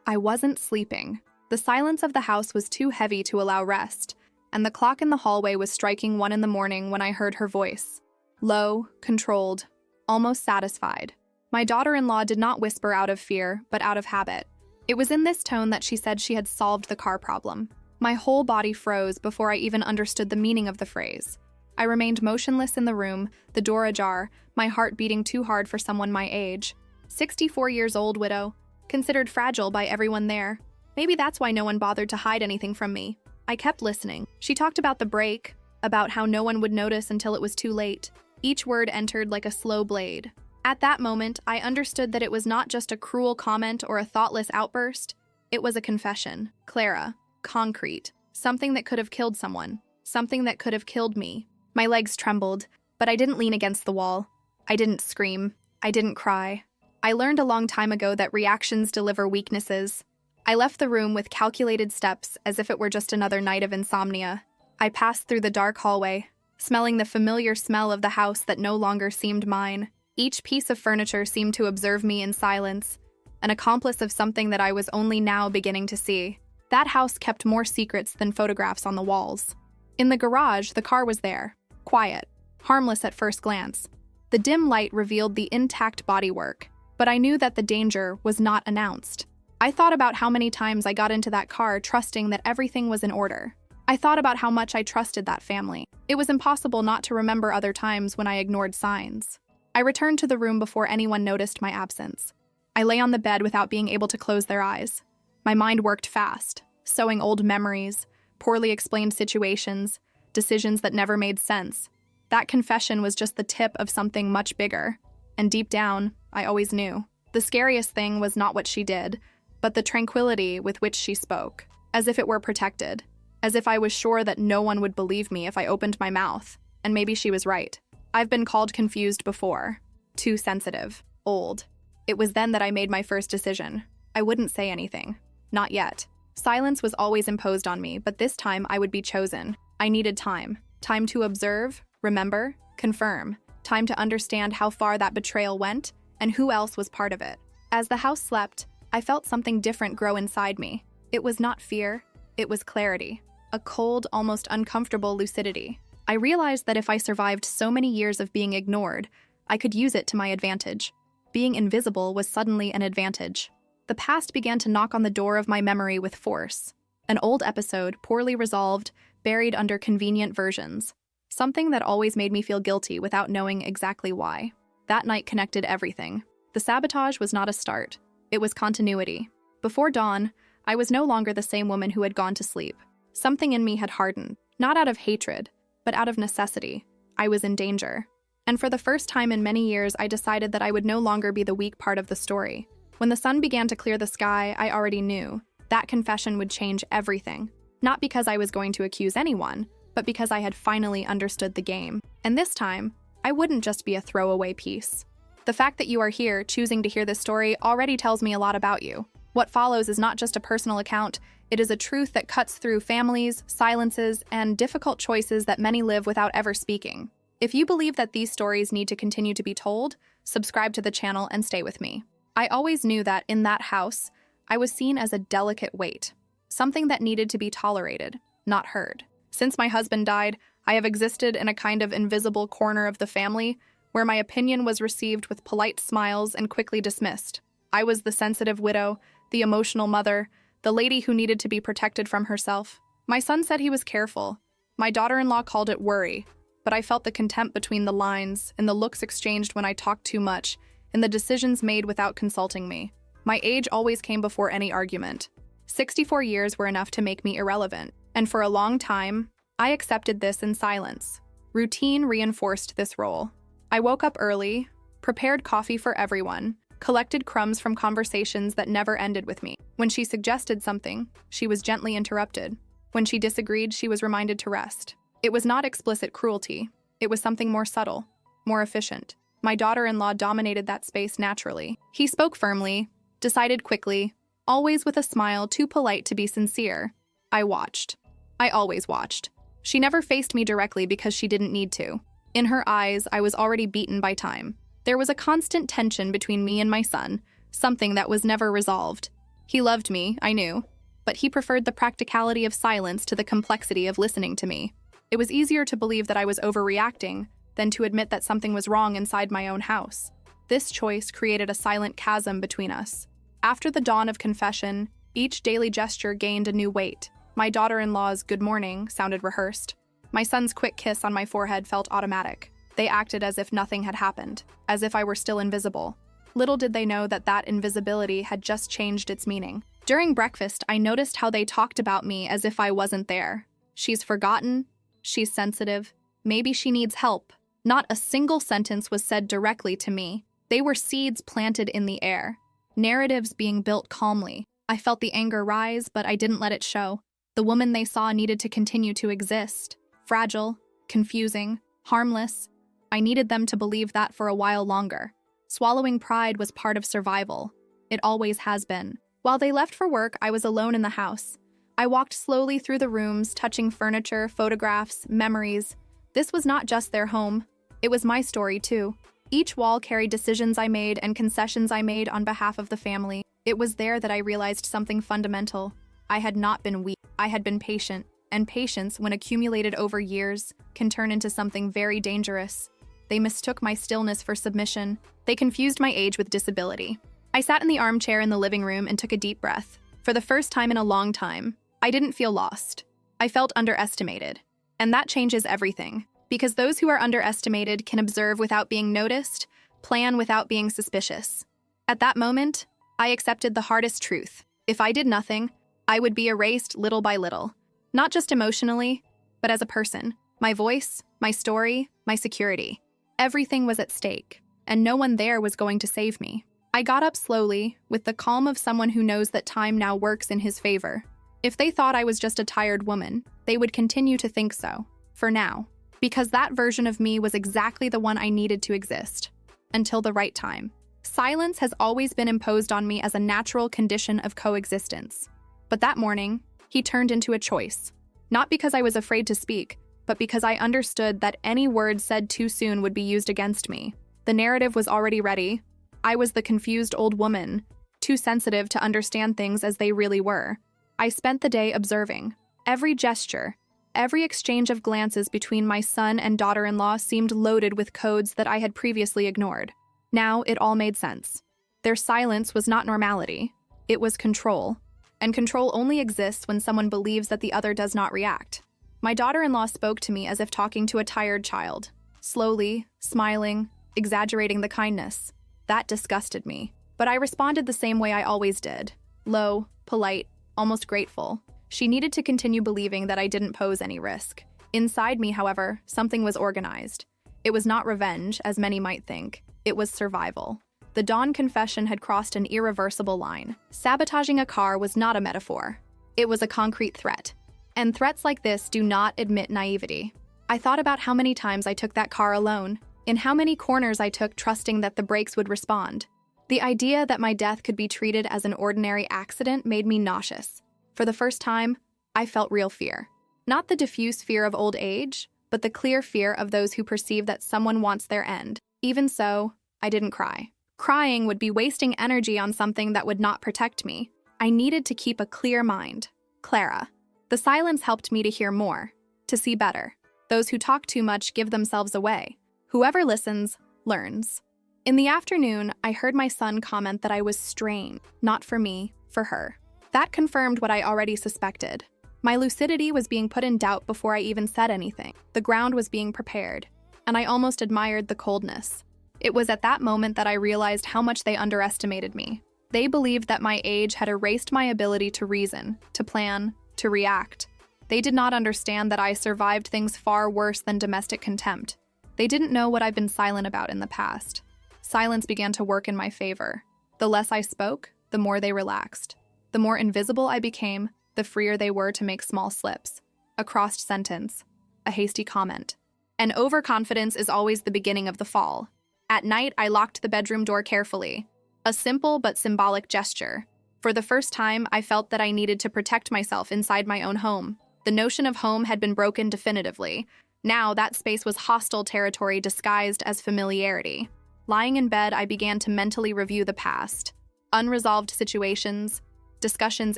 I wasn't sleeping. The silence of the house was too heavy to allow rest, and the clock in the hallway was striking 1 in the morning when I heard her voice. Low, controlled, almost satisfied. My daughter-in-law did not whisper out of fear, but out of habit. It was in this tone that she said she had solved the car problem. My whole body froze before I even understood the meaning of the phrase. I remained motionless in the room, the door ajar, my heart beating too hard for someone my age. 64 years old widow, considered fragile by everyone there. Maybe that's why no one bothered to hide anything from me. I kept listening. She talked about the break, about how no one would notice until it was too late. Each word entered like a slow blade. At that moment, I understood that it was not just a cruel comment or a thoughtless outburst. It was a confession. Clara. Concrete. Something that could have killed someone. Something that could have killed me. My legs trembled, but I didn't lean against the wall. I didn't scream. I didn't cry. I learned a long time ago that reactions deliver weaknesses. I left the room with calculated steps as if it were just another night of insomnia. I passed through the dark hallway, smelling the familiar smell of the house that no longer seemed mine. Each piece of furniture seemed to observe me in silence, an accomplice of something that I was only now beginning to see. That house kept more secrets than photographs on the walls. In the garage, the car was there, quiet, harmless at first glance. The dim light revealed the intact bodywork, but I knew that the danger was not announced. I thought about how many times I got into that car trusting that everything was in order. I thought about how much I trusted that family. It was impossible not to remember other times when I ignored signs. I returned to the room before anyone noticed my absence. I lay on the bed without being able to close their eyes. My mind worked fast, sowing old memories, poorly explained situations, decisions that never made sense. That confession was just the tip of something much bigger. And deep down, I always knew. The scariest thing was not what she did, but the tranquility with which she spoke, as if it were protected, as if I was sure that no one would believe me if I opened my mouth. And maybe she was right. I've been called confused before. Too sensitive. Old. It was then that I made my first decision. I wouldn't say anything. Not yet. Silence was always imposed on me, but this time I would be chosen. I needed time. Time to observe, remember, confirm. Time to understand how far that betrayal went and who else was part of it. As the house slept, I felt something different grow inside me. It was not fear. It was clarity. A cold, almost uncomfortable lucidity. I realized that if I survived so many years of being ignored, I could use it to my advantage. Being invisible was suddenly an advantage. The past began to knock on the door of my memory with force. An old episode, poorly resolved, buried under convenient versions. Something that always made me feel guilty without knowing exactly why. That night connected everything. The sabotage was not a start. It was continuity. Before dawn, I was no longer the same woman who had gone to sleep. Something in me had hardened, not out of hatred, but out of necessity. I was in danger. And for the first time in many years, I decided that I would no longer be the weak part of the story. When the sun began to clear the sky, I already knew that confession would change everything. Not because I was going to accuse anyone, but because I had finally understood the game. And this time, I wouldn't just be a throwaway piece. The fact that you are here, choosing to hear this story, already tells me a lot about you. What follows is not just a personal account, it is a truth that cuts through families, silences, and difficult choices that many live without ever speaking. If you believe that these stories need to continue to be told, subscribe to the channel and stay with me. I always knew that in that house, I was seen as a delicate weight, something that needed to be tolerated, not heard. Since my husband died, I have existed in a kind of invisible corner of the family where my opinion was received with polite smiles and quickly dismissed. I was the sensitive widow, the emotional mother, the lady who needed to be protected from herself. My son said he was careful. My daughter-in-law called it worry, but I felt the contempt between the lines, in the looks exchanged when I talked too much, in the decisions made without consulting me. My age always came before any argument. 64 years were enough to make me irrelevant, and for a long time, I accepted this in silence. Routine reinforced this role. I woke up early, prepared coffee for everyone, collected crumbs from conversations that never ended with me. When she suggested something, she was gently interrupted. When she disagreed, she was reminded to rest. It was not explicit cruelty. It was something more subtle, more efficient. My daughter-in-law dominated that space naturally. He spoke firmly, decided quickly, always with a smile too polite to be sincere. I watched. I always watched. She never faced me directly because she didn't need to. In her eyes, I was already beaten by time. There was a constant tension between me and my son, something that was never resolved. He loved me, I knew, but he preferred the practicality of silence to the complexity of listening to me. It was easier to believe that I was overreacting than to admit that something was wrong inside my own house. This choice created a silent chasm between us. After the dawn of confession, each daily gesture gained a new weight. My daughter-in-law's "good morning" sounded rehearsed. My son's quick kiss on my forehead felt automatic. They acted as if nothing had happened, as if I were still invisible. Little did they know that that invisibility had just changed its meaning. During breakfast, I noticed how they talked about me as if I wasn't there. She's forgotten. She's sensitive. Maybe she needs help. Not a single sentence was said directly to me. They were seeds planted in the air. Narratives being built calmly. I felt the anger rise, but I didn't let it show. The woman they saw needed to continue to exist. Fragile, confusing, harmless. I needed them to believe that for a while longer. Swallowing pride was part of survival. It always has been. While they left for work, I was alone in the house. I walked slowly through the rooms, touching furniture, photographs, memories. This was not just their home. It was my story, too. Each wall carried decisions I made and concessions I made on behalf of the family. It was there that I realized something fundamental. I had not been weak. I had been patient. And patience, when accumulated over years, can turn into something very dangerous. They mistook my stillness for submission. They confused my age with disability. I sat in the armchair in the living room and took a deep breath. For the first time in a long time, I didn't feel lost. I felt underestimated. And that changes everything. Because those who are underestimated can observe without being noticed, plan without being suspicious. At that moment, I accepted the hardest truth. If I did nothing, I would be erased little by little. Not just emotionally, but as a person. My voice, my story, my security. Everything was at stake, and no one there was going to save me. I got up slowly, with the calm of someone who knows that time now works in his favor. If they thought I was just a tired woman, they would continue to think so, for now. Because that version of me was exactly the one I needed to exist. Until the right time. Silence has always been imposed on me as a natural condition of coexistence. But that morning, he turned into a choice. Not because I was afraid to speak, but because I understood that any word said too soon would be used against me. The narrative was already ready. I was the confused old woman, too sensitive to understand things as they really were. I spent the day observing. Every gesture, every exchange of glances between my son and daughter-in-law seemed loaded with codes that I had previously ignored. Now it all made sense. Their silence was not normality. It was control. And control only exists when someone believes that the other does not react. My daughter-in-law spoke to me as if talking to a tired child. Slowly, smiling, exaggerating the kindness. That disgusted me. But I responded the same way I always did. Low, polite, almost grateful. She needed to continue believing that I didn't pose any risk. Inside me, however, something was organized. It was not revenge, as many might think. It was survival. The dawn confession had crossed an irreversible line. Sabotaging a car was not a metaphor. It was a concrete threat. And threats like this do not admit naivety. I thought about how many times I took that car alone, in how many corners I took trusting that the brakes would respond. The idea that my death could be treated as an ordinary accident made me nauseous. For the first time, I felt real fear. Not the diffuse fear of old age, but the clear fear of those who perceive that someone wants their end. Even so, I didn't cry. Crying would be wasting energy on something that would not protect me. I needed to keep a clear mind. Clara. The silence helped me to hear more, to see better. Those who talk too much give themselves away. Whoever listens, learns. In the afternoon, I heard my son comment that I was strained, not for me, for her. That confirmed what I already suspected. My lucidity was being put in doubt before I even said anything. The ground was being prepared, and I almost admired the coldness. It was at that moment that I realized how much they underestimated me. They believed that my age had erased my ability to reason, to plan, to react. They did not understand that I survived things far worse than domestic contempt. They didn't know what I've been silent about in the past. Silence began to work in my favor. The less I spoke, the more they relaxed. The more invisible I became, the freer they were to make small slips. A crossed sentence, a hasty comment. And overconfidence is always the beginning of the fall. At night, I locked the bedroom door carefully. A simple but symbolic gesture. For the first time, I felt that I needed to protect myself inside my own home. The notion of home had been broken definitively. Now, that space was hostile territory disguised as familiarity. Lying in bed, I began to mentally review the past. Unresolved situations, discussions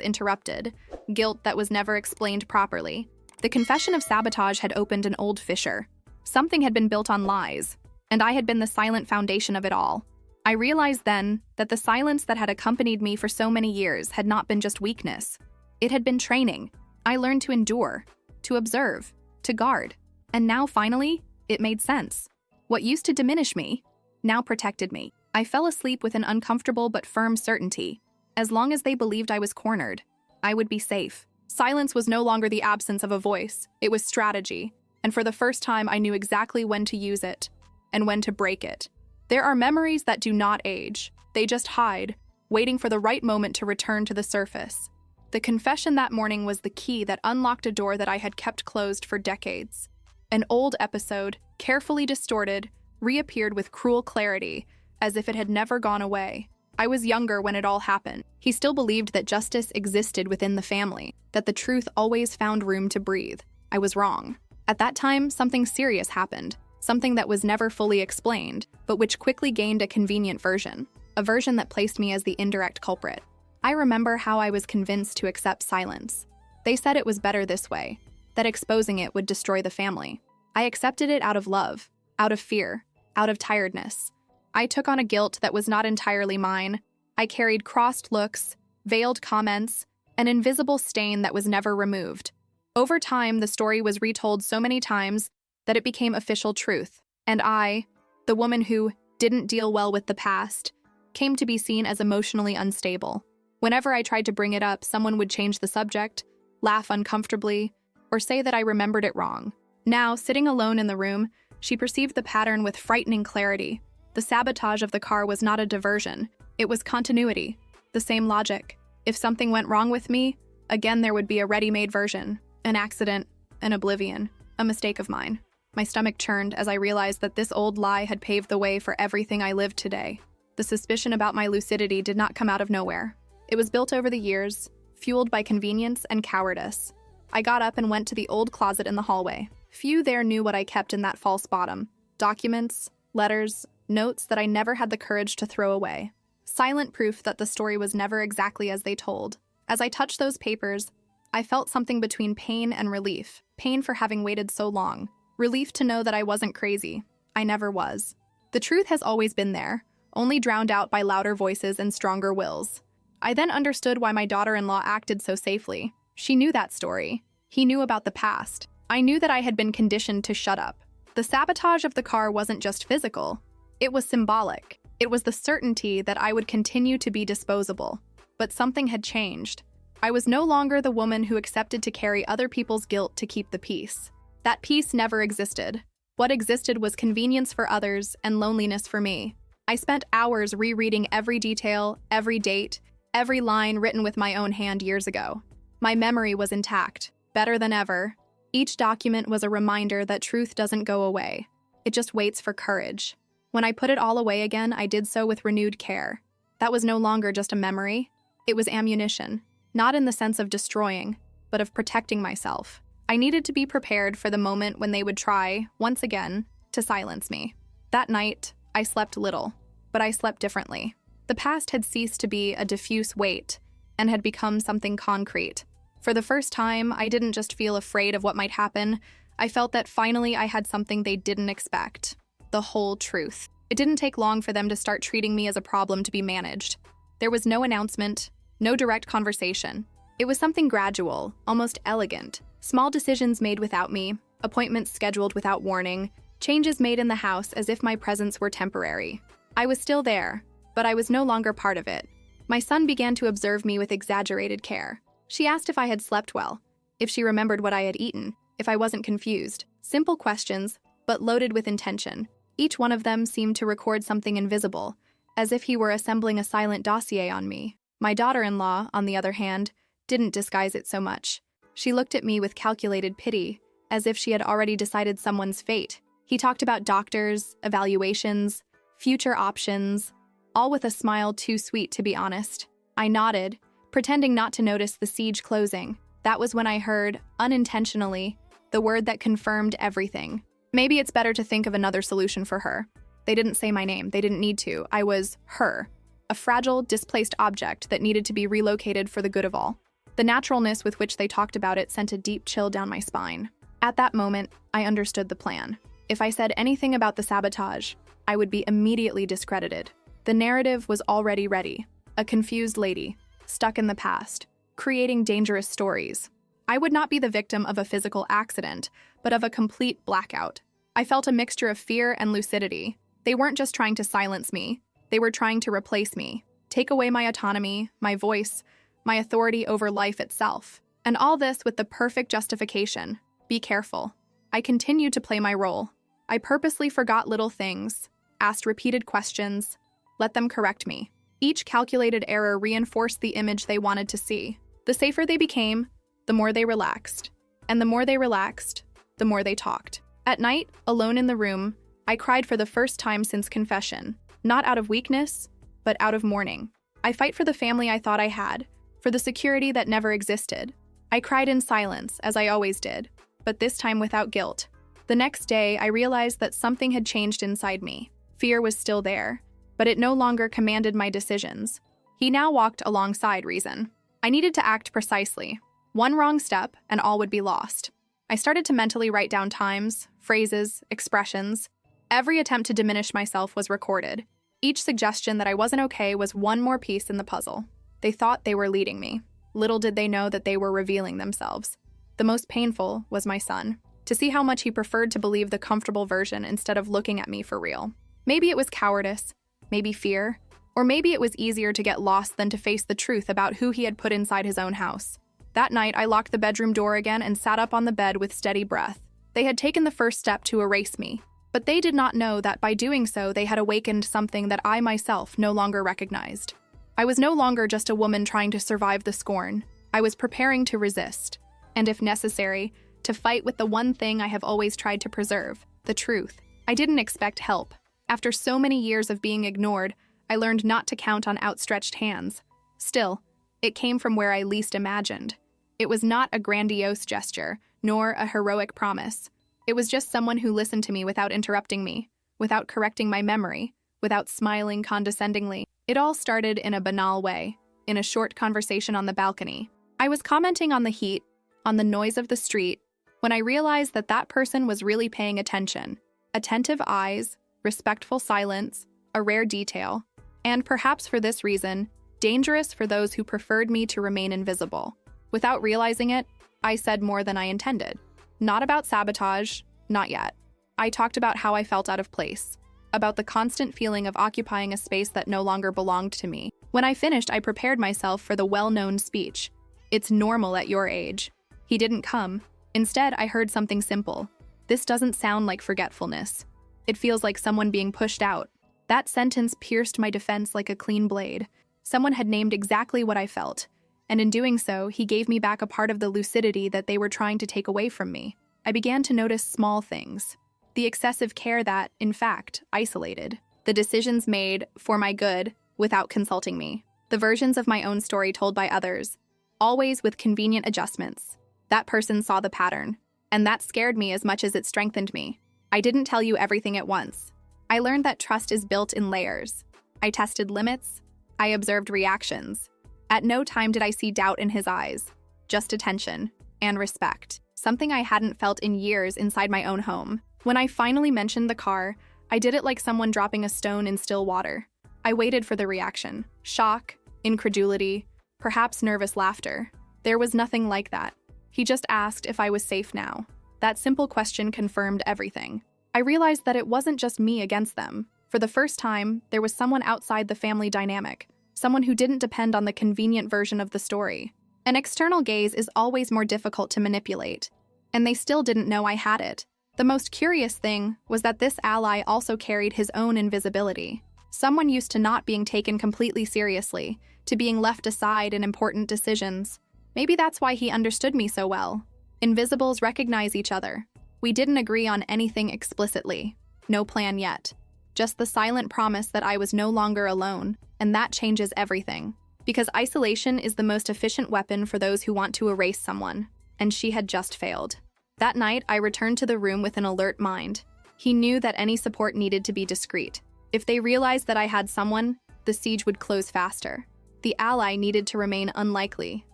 interrupted, guilt that was never explained properly. The confession of sabotage had opened an old fissure. Something had been built on lies, and I had been the silent foundation of it all. I realized then that the silence that had accompanied me for so many years had not been just weakness. It had been training. I learned to endure, to observe, to guard. And now, finally, it made sense. What used to diminish me now protected me. I fell asleep with an uncomfortable but firm certainty. As long as they believed I was cornered, I would be safe. Silence was no longer the absence of a voice. It was strategy. And for the first time, I knew exactly when to use it and when to break it. There are memories that do not age. They just hide, waiting for the right moment to return to the surface. The confession that morning was the key that unlocked a door that I had kept closed for decades. An old episode, carefully distorted, reappeared with cruel clarity, as if it had never gone away. I was younger when it all happened. He still believed that justice existed within the family, that the truth always found room to breathe. I was wrong. At that time, something serious happened, something that was never fully explained, but which quickly gained a convenient version, a version that placed me as the indirect culprit. I remember how I was convinced to accept silence. They said it was better this way, that exposing it would destroy the family. I accepted it out of love, out of fear, out of tiredness. I took on a guilt that was not entirely mine. I carried crossed looks, veiled comments, an invisible stain that was never removed. Over time, the story was retold so many times that it became official truth. And I, the woman who didn't deal well with the past, came to be seen as emotionally unstable. Whenever I tried to bring it up, someone would change the subject, laugh uncomfortably, or say that I remembered it wrong. Now, sitting alone in the room, she perceived the pattern with frightening clarity. The sabotage of the car was not a diversion. It was continuity, the same logic. If something went wrong with me, again there would be a ready-made version, an accident, an oblivion, a mistake of mine. My stomach churned as I realized that this old lie had paved the way for everything I lived today. The suspicion about my lucidity did not come out of nowhere. It was built over the years, fueled by convenience and cowardice. I got up and went to the old closet in the hallway. Few there knew what I kept in that false bottom. Documents, letters, notes that I never had the courage to throw away. Silent proof that the story was never exactly as they told. As I touched those papers, I felt something between pain and relief. Pain for having waited so long. Relief to know that I wasn't crazy. I never was. The truth has always been there, only drowned out by louder voices and stronger wills. I then understood why my daughter-in-law acted so safely. She knew that story. He knew about the past. I knew that I had been conditioned to shut up. The sabotage of the car wasn't just physical. It was symbolic. It was the certainty that I would continue to be disposable. But something had changed. I was no longer the woman who accepted to carry other people's guilt to keep the peace. That peace never existed. What existed was convenience for others and loneliness for me. I spent hours rereading every detail, every date, every line written with my own hand years ago. My memory was intact, better than ever. Each document was a reminder that truth doesn't go away. It just waits for courage. When I put it all away again, I did so with renewed care. That was no longer just a memory. It was ammunition, not in the sense of destroying, but of protecting myself. I needed to be prepared for the moment when they would try, once again, to silence me. That night, I slept little, but I slept differently. The past had ceased to be a diffuse weight and had become something concrete. For the first time, I didn't just feel afraid of what might happen. I felt that finally I had something they didn't expect. The whole truth. It didn't take long for them to start treating me as a problem to be managed. There was no announcement, no direct conversation. It was something gradual, almost elegant. Small decisions made without me, appointments scheduled without warning, changes made in the house as if my presence were temporary. I was still there, but I was no longer part of it. My son began to observe me with exaggerated care. She asked if I had slept well, if she remembered what I had eaten, if I wasn't confused. Simple questions, but loaded with intention. Each one of them seemed to record something invisible, as if he were assembling a silent dossier on me. My daughter-in-law, on the other hand, didn't disguise it so much. She looked at me with calculated pity, as if she had already decided someone's fate. He talked about doctors, evaluations, future options, all with a smile too sweet to be honest. I nodded, pretending not to notice the siege closing. That was when I heard, unintentionally, the word that confirmed everything. Maybe it's better to think of another solution for her. They didn't say my name. They didn't need to. I was her. a fragile, displaced object that needed to be relocated for the good of all. The naturalness with which they talked about it sent a deep chill down my spine. At that moment, I understood the plan. If I said anything about the sabotage, I would be immediately discredited. The narrative was already ready. A confused lady, stuck in the past, creating dangerous stories. I would not be the victim of a physical accident, but of a complete blackout. I felt a mixture of fear and lucidity. They weren't just trying to silence me. They were trying to replace me, take away my autonomy, my voice, my authority over life itself. And all this with the perfect justification. Be careful. I continued to play my role. I purposely forgot little things, asked repeated questions, let them correct me. Each calculated error reinforced the image they wanted to see. The safer they became, the more they relaxed. And the more they relaxed, the more they talked. At night, alone in the room, I cried for the first time since confession. Not out of weakness, but out of mourning. I fight for the family I thought I had, for the security that never existed. I cried in silence, as I always did, but this time without guilt. The next day, I realized that something had changed inside me. Fear was still there, but it no longer commanded my decisions. He now walked alongside reason. I needed to act precisely. One wrong step, and all would be lost. I started to mentally write down times, phrases, expressions. Every attempt to diminish myself was recorded. Each suggestion that I wasn't okay was one more piece in the puzzle. They thought they were leading me. Little did they know that they were revealing themselves. The most painful was my son, to see how much he preferred to believe the comfortable version instead of looking at me for real. Maybe it was cowardice, maybe fear, or maybe it was easier to get lost than to face the truth about who he had put inside his own house. That night, I locked the bedroom door again and sat up on the bed with steady breath. They had taken the first step to erase me, but they did not know that by doing so, they had awakened something that I myself no longer recognized. I was no longer just a woman trying to survive the scorn. I was preparing to resist, and if necessary, to fight with the one thing I have always tried to preserve, the truth. I didn't expect help. After so many years of being ignored, I learned not to count on outstretched hands. Still, it came from where I least imagined. It was not a grandiose gesture, nor a heroic promise. It was just someone who listened to me without interrupting me, without correcting my memory, without smiling condescendingly. It all started in a banal way, in a short conversation on the balcony. I was commenting on the heat, on the noise of the street, when I realized that that person was really paying attention. Attentive eyes, respectful silence, a rare detail, and perhaps for this reason, dangerous for those who preferred me to remain invisible. Without realizing it, I said more than I intended. Not about sabotage, not yet. I talked about how I felt out of place, about the constant feeling of occupying a space that no longer belonged to me. When I finished, I prepared myself for the well-known speech. It's normal at your age. He didn't come. Instead, I heard something simple. This doesn't sound like forgetfulness. It feels like someone being pushed out. That sentence pierced my defense like a clean blade. Someone had named exactly what I felt. And in doing so, he gave me back a part of the lucidity that they were trying to take away from me. I began to notice small things. The excessive care that, in fact, isolated. The decisions made for my good without consulting me. The versions of my own story told by others, always with convenient adjustments. That person saw the pattern, and that scared me as much as it strengthened me. I didn't tell you everything at once. I learned that trust is built in layers. I tested limits. I observed reactions. At no time did I see doubt in his eyes, just attention and respect, something I hadn't felt in years inside my own home. When I finally mentioned the car, I did it like someone dropping a stone in still water. I waited for the reaction. Shock, incredulity, perhaps nervous laughter. There was nothing like that. He just asked if I was safe now. That simple question confirmed everything. I realized that it wasn't just me against them. For the first time, there was someone outside the family dynamic. Someone who didn't depend on the convenient version of the story. An external gaze is always more difficult to manipulate, and they still didn't know I had it. The most curious thing was that this ally also carried his own invisibility. Someone used to not being taken completely seriously, to being left aside in important decisions. Maybe that's why he understood me so well. Invisibles recognize each other. We didn't agree on anything explicitly. No plan yet. Just the silent promise that I was no longer alone, and that changes everything. Because isolation is the most efficient weapon for those who want to erase someone, and she had just failed. That night, I returned to the room with an alert mind. He knew that any support needed to be discreet. If they realized that I had someone, the siege would close faster. The ally needed to remain unlikely,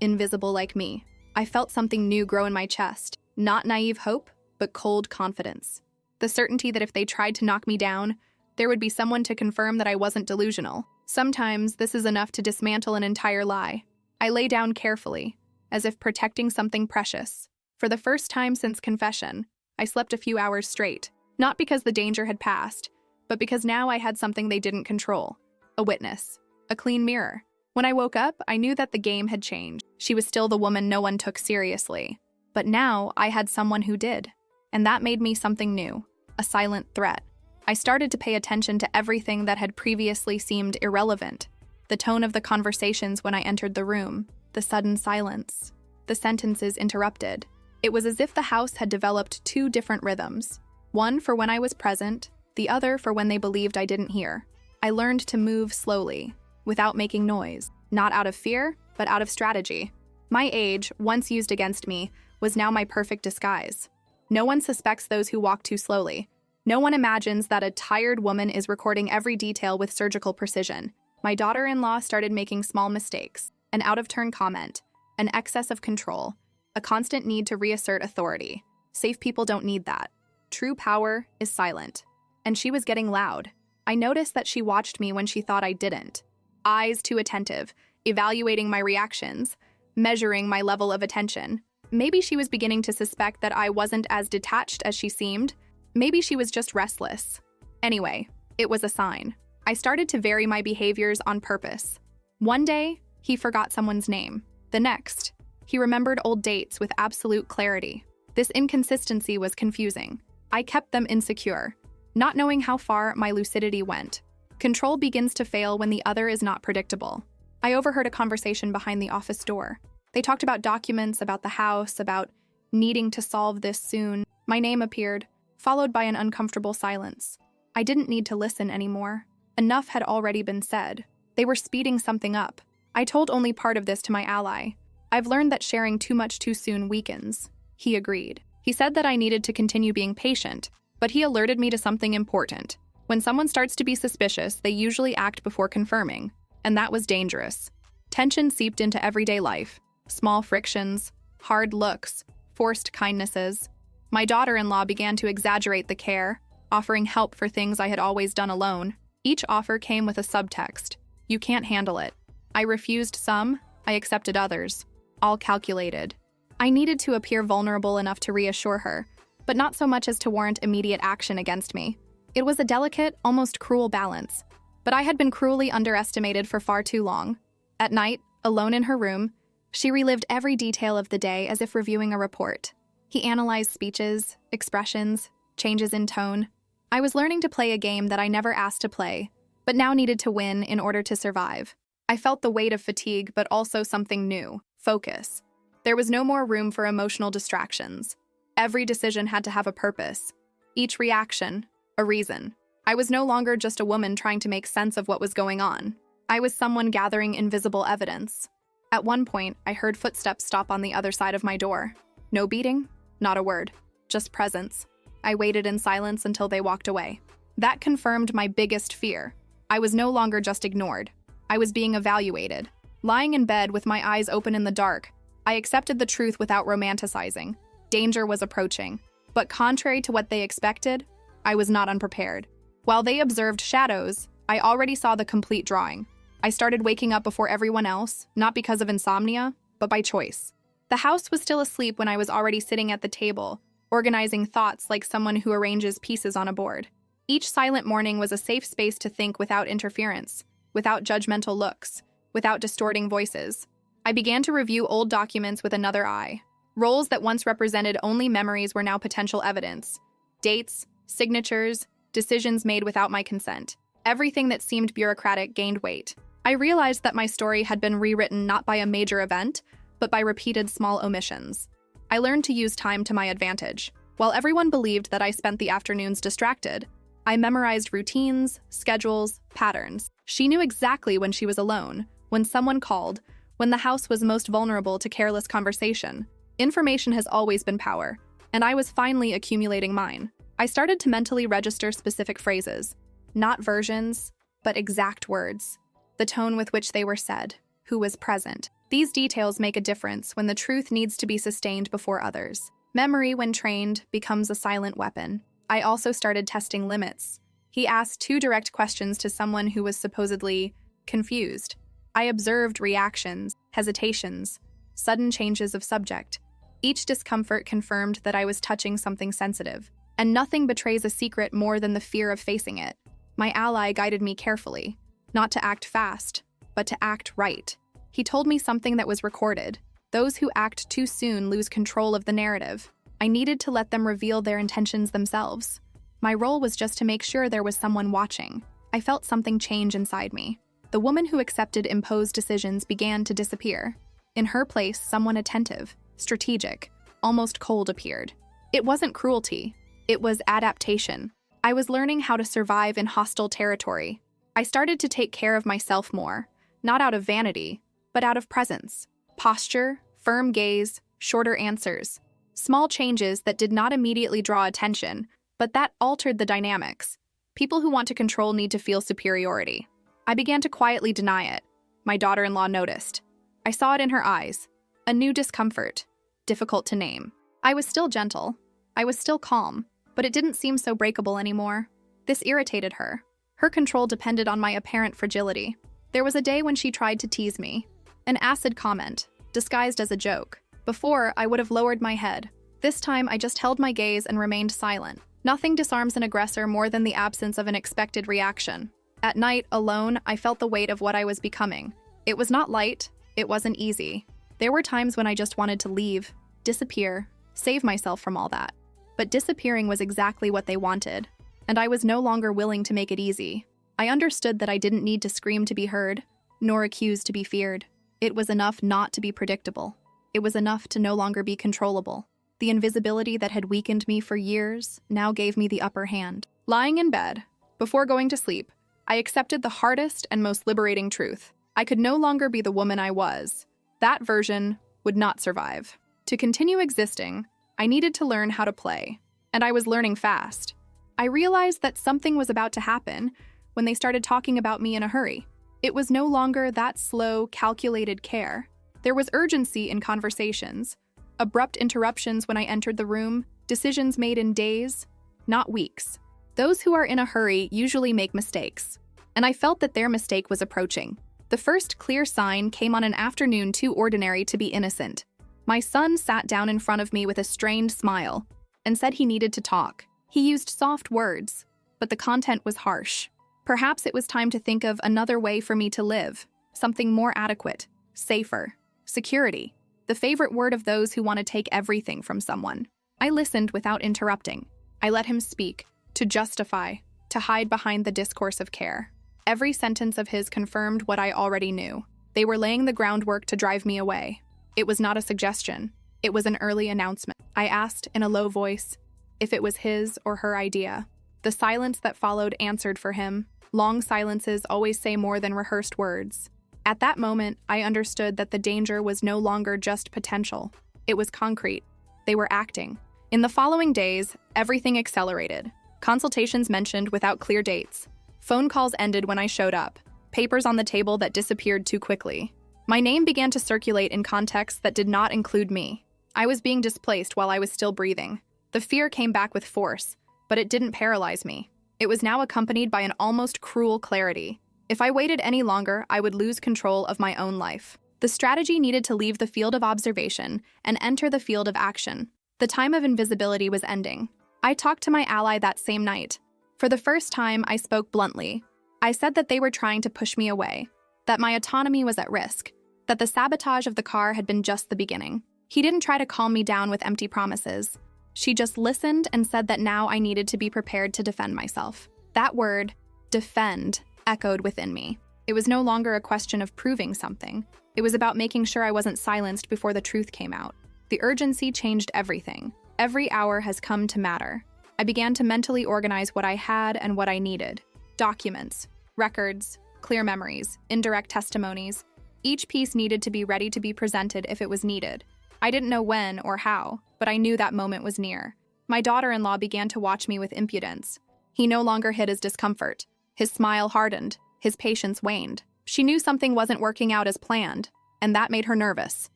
invisible like me. I felt something new grow in my chest. Not naive hope, but cold confidence. The certainty that if they tried to knock me down, there would be someone to confirm that I wasn't delusional. Sometimes this is enough to dismantle an entire lie. I lay down carefully, as if protecting something precious. For the first time since confession, I slept a few hours straight, not because the danger had passed, but because now I had something they didn't control. A witness. A clean mirror. When I woke up, I knew that the game had changed. She was still the woman no one took seriously. But now I had someone who did. And that made me something new. A silent threat. I started to pay attention to everything that had previously seemed irrelevant. The tone of the conversations when I entered the room. The sudden silence. The sentences interrupted. It was as if the house had developed two different rhythms. One for when I was present, the other for when they believed I didn't hear. I learned to move slowly, without making noise. Not out of fear, but out of strategy. My age, once used against me, was now my perfect disguise. No one suspects those who walk too slowly. No one imagines that a tired woman is recording every detail with surgical precision. My daughter-in-law started making small mistakes, an out-of-turn comment, an excess of control, a constant need to reassert authority. Safe people don't need that. True power is silent. And she was getting loud. I noticed that she watched me when she thought I didn't. Eyes too attentive, evaluating my reactions, measuring my level of attention. Maybe she was beginning to suspect that I wasn't as detached as she seemed. Maybe she was just restless. Anyway, it was a sign. I started to vary my behaviors on purpose. One day, he forgot someone's name. The next, he remembered old dates with absolute clarity. This inconsistency was confusing. I kept them insecure, not knowing how far my lucidity went. Control begins to fail when the other is not predictable. I overheard a conversation behind the office door. They talked about documents, about the house, about needing to solve this soon. My name appeared, followed by an uncomfortable silence. I didn't need to listen anymore. Enough had already been said. They were speeding something up. I told only part of this to my ally. I've learned that sharing too much too soon weakens. He agreed. He said that I needed to continue being patient, but he alerted me to something important. When someone starts to be suspicious, they usually act before confirming, and that was dangerous. Tension seeped into everyday life. Small frictions, hard looks, forced kindnesses. My daughter-in-law began to exaggerate the care, offering help for things I had always done alone. Each offer came with a subtext. You can't handle it. I refused some, I accepted others. All calculated. I needed to appear vulnerable enough to reassure her, but not so much as to warrant immediate action against me. It was a delicate, almost cruel balance, but I had been cruelly underestimated for far too long. At night, alone in her room, she relived every detail of the day as if reviewing a report. He analyzed speeches, expressions, changes in tone. I was learning to play a game that I never asked to play, but now needed to win in order to survive. I felt the weight of fatigue, but also something new: focus. There was no more room for emotional distractions. Every decision had to have a purpose. Each reaction, a reason. I was no longer just a woman trying to make sense of what was going on. I was someone gathering invisible evidence. At one point, I heard footsteps stop on the other side of my door. No beating, not a word, just presence. I waited in silence until they walked away. That confirmed my biggest fear. I was no longer just ignored. I was being evaluated. Lying in bed with my eyes open in the dark, I accepted the truth without romanticizing. Danger was approaching. But contrary to what they expected, I was not unprepared. While they observed shadows, I already saw the complete drawing. I started waking up before everyone else, not because of insomnia, but by choice. The house was still asleep when I was already sitting at the table, organizing thoughts like someone who arranges pieces on a board. Each silent morning was a safe space to think without interference, without judgmental looks, without distorting voices. I began to review old documents with another eye. Roles that once represented only memories were now potential evidence. Dates, signatures, decisions made without my consent. Everything that seemed bureaucratic gained weight. I realized that my story had been rewritten not by a major event, but by repeated small omissions. I learned to use time to my advantage. While everyone believed that I spent the afternoons distracted, I memorized routines, schedules, patterns. She knew exactly when she was alone, when someone called, when the house was most vulnerable to careless conversation. Information has always been power, and I was finally accumulating mine. I started to mentally register specific phrases, not versions, but exact words, the tone with which they were said, who was present. These details make a difference when the truth needs to be sustained before others. Memory, when trained, becomes a silent weapon. I also started testing limits. He asked 2 direct questions to someone who was supposedly confused. I observed reactions, hesitations, sudden changes of subject. Each discomfort confirmed that I was touching something sensitive, and nothing betrays a secret more than the fear of facing it. My ally guided me carefully, not to act fast, but to act right. He told me something that was recorded. Those who act too soon lose control of the narrative. I needed to let them reveal their intentions themselves. My role was just to make sure there was someone watching. I felt something change inside me. The woman who accepted imposed decisions began to disappear. In her place, someone attentive, strategic, almost cold appeared. It wasn't cruelty. It was adaptation. I was learning how to survive in hostile territory. I started to take care of myself more, not out of vanity, but out of presence. Posture, firm gaze, shorter answers. Small changes that did not immediately draw attention, but that altered the dynamics. People who want to control need to feel superiority. I began to quietly deny it. My daughter-in-law noticed. I saw it in her eyes. A new discomfort, difficult to name. I was still gentle. I was still calm, but it didn't seem so breakable anymore. This irritated her. Her control depended on my apparent fragility. There was a day when she tried to tease me. An acid comment, disguised as a joke. Before, I would have lowered my head. This time, I just held my gaze and remained silent. Nothing disarms an aggressor more than the absence of an expected reaction. At night, alone, I felt the weight of what I was becoming. It was not light. It wasn't easy. There were times when I just wanted to leave, disappear, save myself from all that. But disappearing was exactly what they wanted, and I was no longer willing to make it easy. I understood that I didn't need to scream to be heard, nor accuse to be feared. It was enough not to be predictable. It was enough to no longer be controllable. The invisibility that had weakened me for years now gave me the upper hand. Lying in bed, before going to sleep, I accepted the hardest and most liberating truth. I could no longer be the woman I was. That version would not survive. To continue existing, I needed to learn how to play, and I was learning fast. I realized that something was about to happen when they started talking about me in a hurry. It was no longer that slow, calculated care. There was urgency in conversations, abrupt interruptions when I entered the room, decisions made in days, not weeks. Those who are in a hurry usually make mistakes, and I felt that their mistake was approaching. The first clear sign came on an afternoon too ordinary to be innocent. My son sat down in front of me with a strained smile and said he needed to talk. He used soft words, but the content was harsh. Perhaps it was time to think of another way for me to live, something more adequate, safer, security, the favorite word of those who want to take everything from someone. I listened without interrupting. I let him speak, to justify, to hide behind the discourse of care. Every sentence of his confirmed what I already knew. They were laying the groundwork to drive me away. It was not a suggestion. It was an early announcement. I asked in a low voice if it was his or her idea. The silence that followed answered for him. Long silences always say more than rehearsed words. At that moment, I understood that the danger was no longer just potential. It was concrete. They were acting. In the following days, everything accelerated. Consultations mentioned without clear dates. Phone calls ended when I showed up. Papers on the table that disappeared too quickly. My name began to circulate in contexts that did not include me. I was being displaced while I was still breathing. The fear came back with force, but it didn't paralyze me. It was now accompanied by an almost cruel clarity. If I waited any longer, I would lose control of my own life. The strategy needed to leave the field of observation and enter the field of action. The time of invisibility was ending. I talked to my ally that same night. For the first time, I spoke bluntly. I said that they were trying to push me away, that my autonomy was at risk, that the sabotage of the car had been just the beginning. He didn't try to calm me down with empty promises. She just listened and said that now I needed to be prepared to defend myself. That word, defend, echoed within me. It was no longer a question of proving something. It was about making sure I wasn't silenced before the truth came out. The urgency changed everything. Every hour has come to matter. I began to mentally organize what I had and what I needed. Documents, records, clear memories, indirect testimonies. Each piece needed to be ready to be presented if it was needed. I didn't know when or how, but I knew that moment was near. My daughter-in-law began to watch me with impudence. He no longer hid his discomfort. His smile hardened. His patience waned. She knew something wasn't working out as planned, and that made her nervous.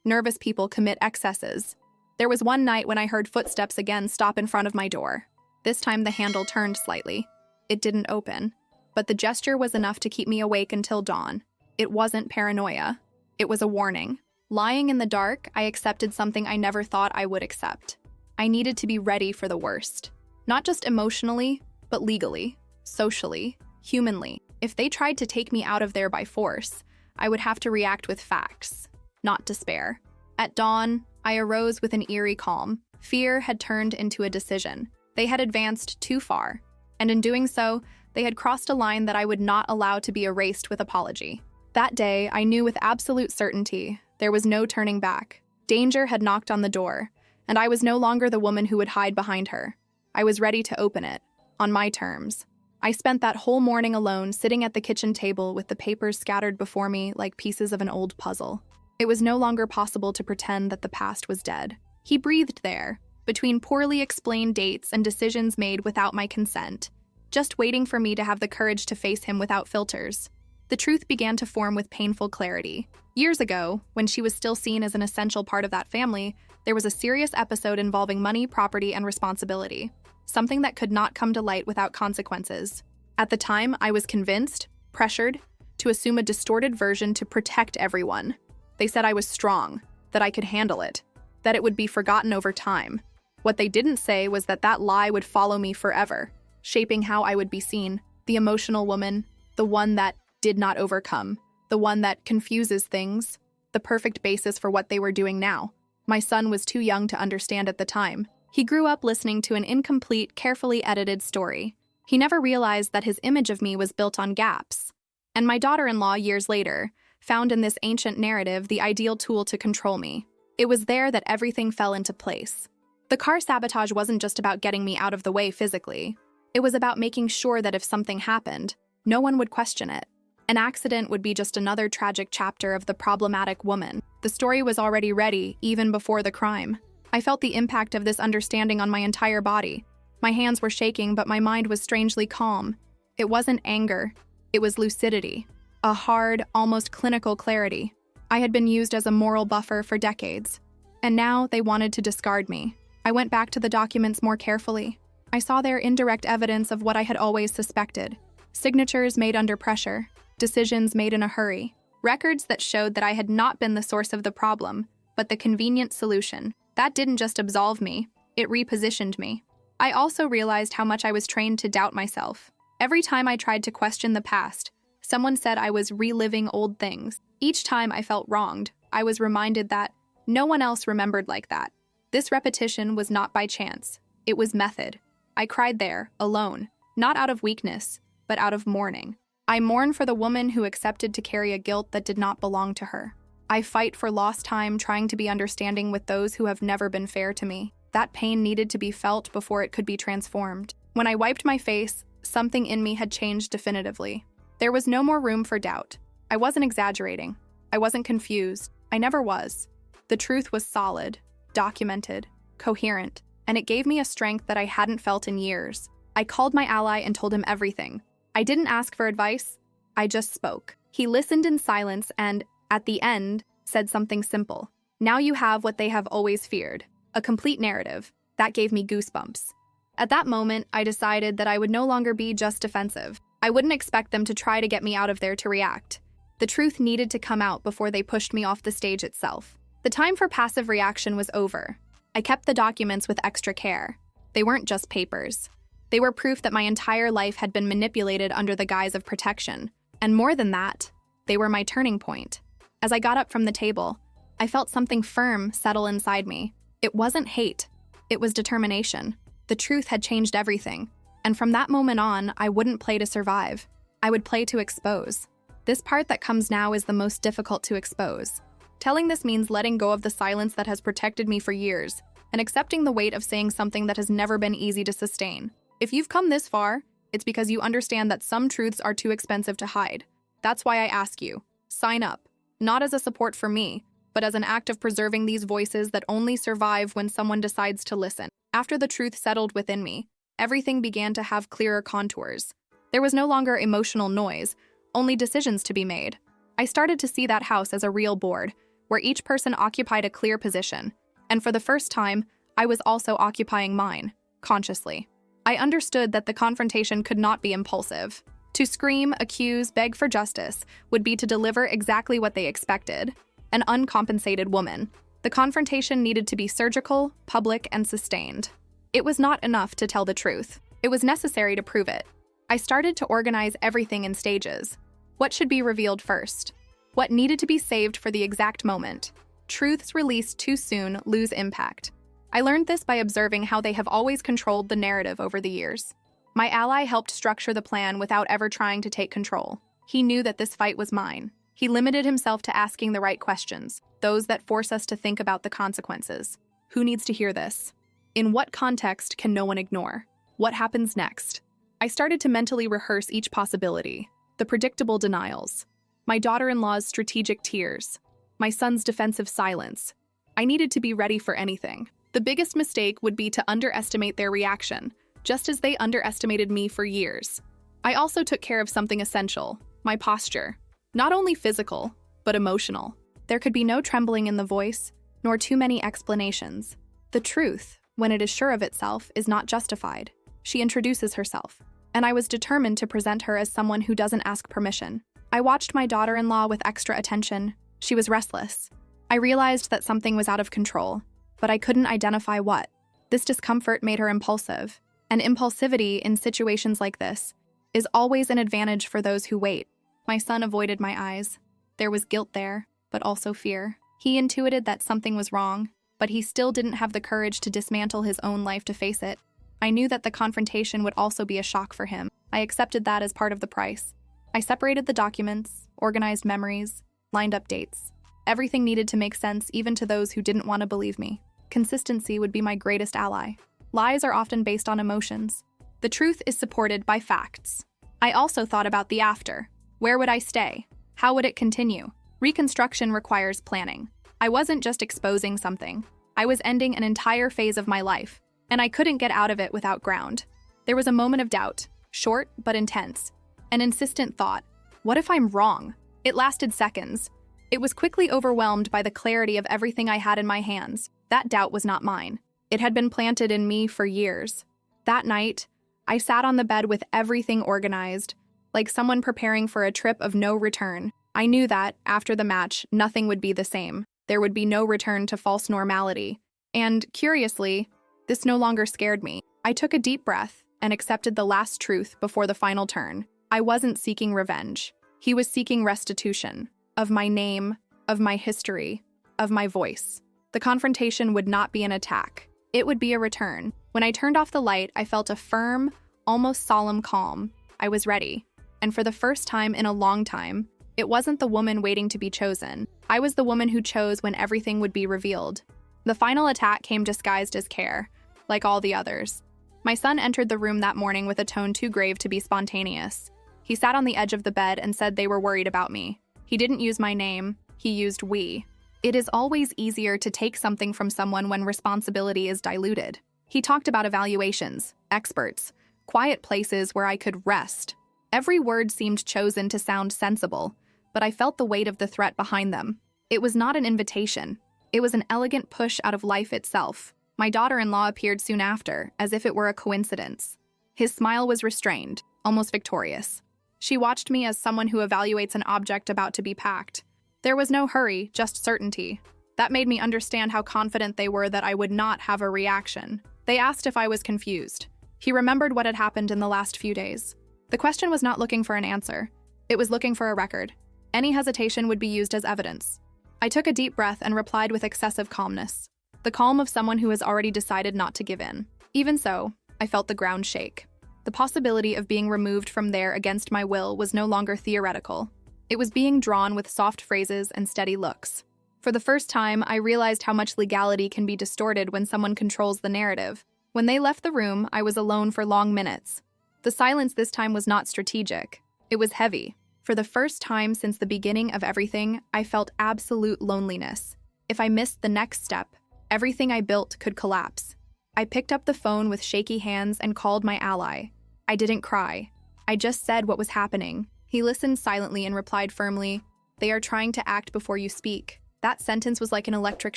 Nervous people commit excesses. There was one night when I heard footsteps again stop in front of my door. This time the handle turned slightly. It didn't open, but the gesture was enough to keep me awake until dawn. It wasn't paranoia. It was a warning. Lying in the dark, I accepted something I never thought I would accept. I needed to be ready for the worst. Not just emotionally, but legally, socially, humanly. If they tried to take me out of there by force, I would have to react with facts, not despair. At dawn, I arose with an eerie calm. Fear had turned into a decision. They had advanced too far, and in doing so, they had crossed a line that I would not allow to be erased with apology. That day, I knew with absolute certainty there was no turning back. Danger had knocked on the door, and I was no longer the woman who would hide behind her. I was ready to open it, on my terms. I spent that whole morning alone, sitting at the kitchen table with the papers scattered before me like pieces of an old puzzle. It was no longer possible to pretend that the past was dead. He breathed there, between poorly explained dates and decisions made without my consent, just waiting for me to have the courage to face him without filters. The truth began to form with painful clarity. Years ago, when she was still seen as an essential part of that family, there was a serious episode involving money, property, and responsibility, something that could not come to light without consequences. At the time, I was convinced, pressured, to assume a distorted version to protect everyone. They said I was strong, that I could handle it, that it would be forgotten over time. What they didn't say was that that lie would follow me forever, shaping how I would be seen, the emotional woman, the one that did not overcome, the one that confuses things, the perfect basis for what they were doing now. My son was too young to understand at the time. He grew up listening to an incomplete, carefully edited story. He never realized that his image of me was built on gaps. And my daughter-in-law, years later, found in this ancient narrative the ideal tool to control me. It was there that everything fell into place. The car sabotage wasn't just about getting me out of the way physically. It was about making sure that if something happened, no one would question it. An accident would be just another tragic chapter of the problematic woman. The story was already ready, even before the crime. I felt the impact of this understanding on my entire body. My hands were shaking, but my mind was strangely calm. It wasn't anger. It was lucidity. A hard, almost clinical clarity. I had been used as a moral buffer for decades, and now they wanted to discard me. I went back to the documents more carefully. I saw there indirect evidence of what I had always suspected. Signatures made under pressure. Decisions made in a hurry. Records that showed that I had not been the source of the problem, but the convenient solution. That didn't just absolve me, it repositioned me. I also realized how much I was trained to doubt myself. Every time I tried to question the past, someone said I was reliving old things. Each time I felt wronged, I was reminded that no one else remembered like that. This repetition was not by chance. It was method. I cried there, alone, not out of weakness, but out of mourning. I mourn for the woman who accepted to carry a guilt that did not belong to her. I fight for lost time, trying to be understanding with those who have never been fair to me. That pain needed to be felt before it could be transformed. When I wiped my face, something in me had changed definitively. There was no more room for doubt. I wasn't exaggerating. I wasn't confused. I never was. The truth was solid, documented, coherent, and it gave me a strength that I hadn't felt in years. I called my ally and told him everything. I didn't ask for advice. I just spoke. He listened in silence and, at the end, said something simple. Now you have what they have always feared, a complete narrative. That gave me goosebumps. At that moment, I decided that I would no longer be just defensive. I wouldn't expect them to try to get me out of there to react. The truth needed to come out before they pushed me off the stage itself. The time for passive reaction was over. I kept the documents with extra care. They weren't just papers. They were proof that my entire life had been manipulated under the guise of protection. And more than that, they were my turning point. As I got up from the table, I felt something firm settle inside me. It wasn't hate. It was determination. The truth had changed everything. And from that moment on, I wouldn't play to survive. I would play to expose. This part that comes now is the most difficult to expose. Telling this means letting go of the silence that has protected me for years and accepting the weight of saying something that has never been easy to sustain. If you've come this far, it's because you understand that some truths are too expensive to hide. That's why I ask you, sign up, not as a support for me, but as an act of preserving these voices that only survive when someone decides to listen. After the truth settled within me, everything began to have clearer contours. There was no longer emotional noise, only decisions to be made. I started to see that house as a real board, where each person occupied a clear position, and for the first time, I was also occupying mine, consciously. I understood that the confrontation could not be impulsive. To scream, accuse, beg for justice would be to deliver exactly what they expected, an uncompensated woman. The confrontation needed to be surgical, public, and sustained. It was not enough to tell the truth. It was necessary to prove it. I started to organize everything in stages. What should be revealed first? What needed to be saved for the exact moment? Truths released too soon lose impact. I learned this by observing how they have always controlled the narrative over the years. My ally helped structure the plan without ever trying to take control. He knew that this fight was mine. He limited himself to asking the right questions, those that force us to think about the consequences. Who needs to hear this? In what context can no one ignore? What happens next? I started to mentally rehearse each possibility. The predictable denials. My daughter-in-law's strategic tears. My son's defensive silence. I needed to be ready for anything. The biggest mistake would be to underestimate their reaction, just as they underestimated me for years. I also took care of something essential, my posture. Not only physical, but emotional. There could be no trembling in the voice, nor too many explanations. The truth, when it is sure of itself, is not justified. She introduces herself, and I was determined to present her as someone who doesn't ask permission. I watched my daughter-in-law with extra attention. She was restless. I realized that something was out of control, but I couldn't identify what. This discomfort made her impulsive, and impulsivity in situations like this is always an advantage for those who wait. My son avoided my eyes. There was guilt there, but also fear. He intuited that something was wrong, but he still didn't have the courage to dismantle his own life to face it. I knew that the confrontation would also be a shock for him. I accepted that as part of the price. I separated the documents, organized memories, lined up dates. Everything needed to make sense even to those who didn't want to believe me. Consistency would be my greatest ally. Lies are often based on emotions. The truth is supported by facts. I also thought about the after. Where would I stay? How would it continue? Reconstruction requires planning. I wasn't just exposing something. I was ending an entire phase of my life, and I couldn't get out of it without ground. There was a moment of doubt, short but intense. An insistent thought, what if I'm wrong? It lasted seconds. It was quickly overwhelmed by the clarity of everything I had in my hands. That doubt was not mine. It had been planted in me for years. That night, I sat on the bed with everything organized, like someone preparing for a trip of no return. I knew that, after the match, nothing would be the same. There would be no return to false normality. And, curiously, this no longer scared me. I took a deep breath and accepted the last truth before the final turn. I wasn't seeking revenge. He was seeking restitution. Of my name, of my history, of my voice. The confrontation would not be an attack. It would be a return. When I turned off the light, I felt a firm, almost solemn calm. I was ready. And for the first time in a long time, it wasn't the woman waiting to be chosen. I was the woman who chose when everything would be revealed. The final attack came disguised as care, like all the others. My son entered the room that morning with a tone too grave to be spontaneous. He sat on the edge of the bed and said they were worried about me. He didn't use my name, he used we. It is always easier to take something from someone when responsibility is diluted. He talked about evaluations, experts, quiet places where I could rest. Every word seemed chosen to sound sensible, but I felt the weight of the threat behind them. It was not an invitation. It was an elegant push out of life itself. My daughter-in-law appeared soon after, as if it were a coincidence. His smile was restrained, almost victorious. She watched me as someone who evaluates an object about to be packed. There was no hurry, just certainty. That made me understand how confident they were that I would not have a reaction. They asked if I was confused. He remembered what had happened in the last few days. The question was not looking for an answer. It was looking for a record. Any hesitation would be used as evidence. I took a deep breath and replied with excessive calmness. The calm of someone who has already decided not to give in. Even so, I felt the ground shake. The possibility of being removed from there against my will was no longer theoretical. It was being drawn with soft phrases and steady looks. For the first time, I realized how much legality can be distorted when someone controls the narrative. When they left the room, I was alone for long minutes. The silence this time was not strategic. It was heavy. For the first time since the beginning of everything, I felt absolute loneliness. If I missed the next step, everything I built could collapse. I picked up the phone with shaky hands and called my ally. I didn't cry. I just said what was happening. He listened silently and replied firmly, "They are trying to act before you speak." That sentence was like an electric